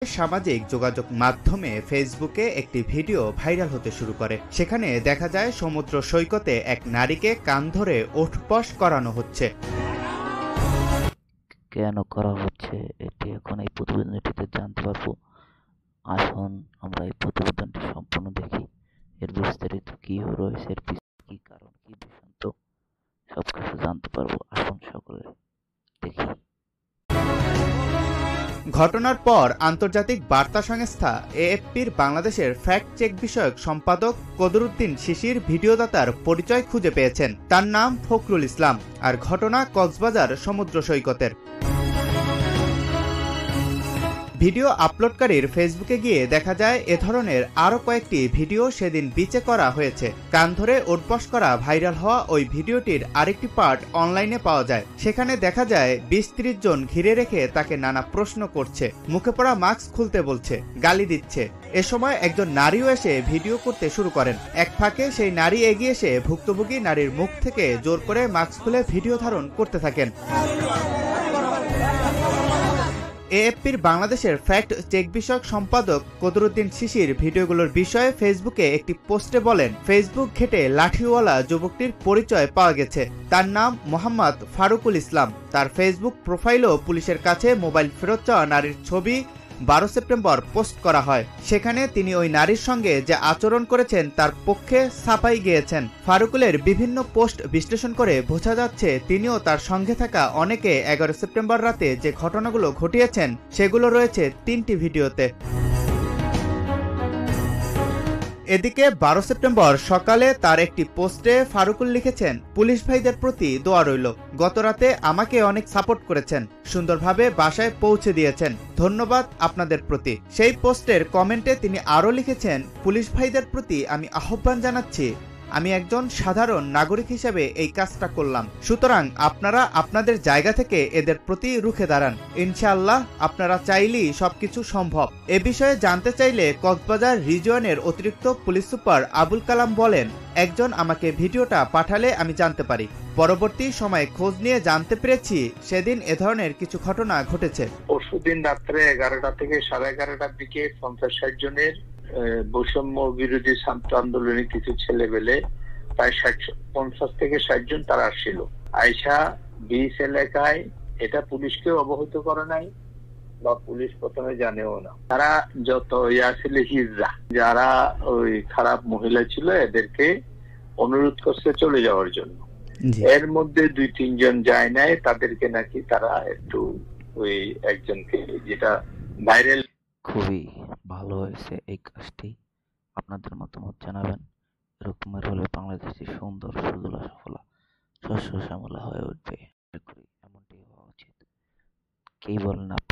সামাজিক যোগাযোগ মাধ্যমে ফেসবুকে একটি ভিডিও ভাইরাল হতে শুরু করে। সেখানে দেখা যায় সমুদ্র সৈকতে এক নারীকে কান ধরে ওঠবস করানো হচ্ছে। কেন করা হচ্ছে এটি এখন এই প্রতিবেদনটিতে জানতে পারবো। আসুন আমরা এই প্রতিবেদনটি সম্পূর্ণ দেখি। এর বিস্তারিত কি রয়েছে, এর কি কারণ, কি বৃত্তান্ত সবকিছু জানতে পারবো। আসুন সকলে দেখি। ঘটনার পর আন্তর্জাতিক বার্তা সংস্থা এএফপির বাংলাদেশের ফ্যাক্ট চেক বিষয়ক সম্পাদক কদরুদ্দিন শিশির ভিডিওদাতার পরিচয় খুঁজে পেয়েছেন। তার নাম ফখরুল ইসলাম, আর ঘটনা কক্সবাজার সমুদ্র সৈকতের। ভিডিও আপলোডকারীর ফেসবুকে গিয়ে দেখা যায় এ ধরনের আরও কয়েকটি ভিডিও সেদিন বিচে করা হয়েছে। কান ধরে ওঠবস করা ভাইরাল হওয়া ওই ভিডিওটির আরেকটি পার্ট অনলাইনে পাওয়া যায়। সেখানে দেখা যায় ২০-৩০ জন ঘিরে রেখে তাকে নানা প্রশ্ন করছে, মুখে পড়া মাস্ক খুলতে বলছে, গালি দিচ্ছে। এ সময় একজন নারীও এসে ভিডিও করতে শুরু করেন। এক ফাঁকে সেই নারী এগিয়ে এসে ভুক্তভোগী নারীর মুখ থেকে জোর করে মাস্ক খুলে ভিডিও ধারণ করতে থাকেন। এএফপির বাংলাদেশের ফ্যাক্ট চেক বিষয়ক সম্পাদক কদরুদ্দিন শিশির ভিডিওগুলোর বিষয়ে ফেসবুকে একটি পোস্টে বলেন, ফেসবুক ঘেটে লাঠিওয়ালা যুবকটির পরিচয় পাওয়া গেছে। তার নাম মোহাম্মদ ফারুকুল ইসলাম। তার ফেসবুক প্রোফাইলও পুলিশের কাছে মোবাইল ফেরত চাওয়া নারীর ছবি ১২ সেপ্টেম্বর পোস্ট করা হয়। সেখানে তিনি ওই নারীর সঙ্গে যে আচরণ করেছেন তার পক্ষে সাফাই গেয়েছেন। ফারুকুলের বিভিন্ন পোস্ট বিশ্লেষণ করে বোঝা যাচ্ছে তিনিও তার সঙ্গে থাকা অনেকে ১১ সেপ্টেম্বর রাতে যে ঘটনাগুলো ঘটিয়েছেন সেগুলো রয়েছে ৩টি ভিডিওতে। এদিকে ১২ সেপ্টেম্বর সকালে তার একটি পোস্টে ফারুকুল লিখেছেন, পুলিশ ভাইদের প্রতি দোয়া রইল। গতরাতে আমাকে অনেক সাপোর্ট করেছেন, সুন্দরভাবে বাসায় পৌঁছে দিয়েছেন, ধন্যবাদ আপনাদের প্রতি। সেই পোস্টের কমেন্টে তিনি আরও লিখেছেন, পুলিশ ভাইদের প্রতি আমি আহ্বান জানাচ্ছি, আমি একজন সাধারণ নাগরিক হিসেবে এই কাজটা করলাম, সুতরাং আপনারা আপনাদের জায়গা থেকে এদের প্রতি রুখে দাঁড়ান। ইনশাআল্লাহ আপনারা চাইলেই সবকিছু সম্ভব। এ বিষয়ে জানতে চাইলে কক্সবাজার রিজিয়নের অতিরিক্ত পুলিশ সুপার আবুল কালাম বলেন, একজন আমাকে ভিডিওটা পাঠালে আমি জানতে পারি। পরবর্তী সময়ে খোঁজ নিয়ে জানতে পেরেছি সেদিন এ ধরনের কিছু ঘটনা ঘটেছে। পরশুদিন রাত্রে 11টা থেকে 11:30টার দিকে 50-60 জনের বৈষম্য বিরোধী ছাত্র আন্দোলনের কিছু ছেলেবেলে প্রায় 50 থেকে 60 জন তারা আসছিল। আয়সা বিচ এলাকায়, এটা পুলিশকেও অবহিত করে নাই বা পুলিশ প্রথমে জানেও না। তারা যত ছিল হিজড়া, যারা ওই খারাপ মহিলা ছিল, এদেরকে অনুরোধ করছে চলে যাওয়ার জন্য। এর মধ্যে 2-3 জন যায় নাই, তাদেরকে নাকি তারা একটু ওই একজনকে, যেটা ভাইরাল। খুবই ভালো হয়েছে এই কাজটি। আপনাদের মতামত জানাবেন। এরকমের হলে বাংলাদেশে সুন্দর সুজলা সফলা শস্য শ্যামলা হয়ে উঠবে। এমনটি হওয়া উচিত। কি বলেন আপনি?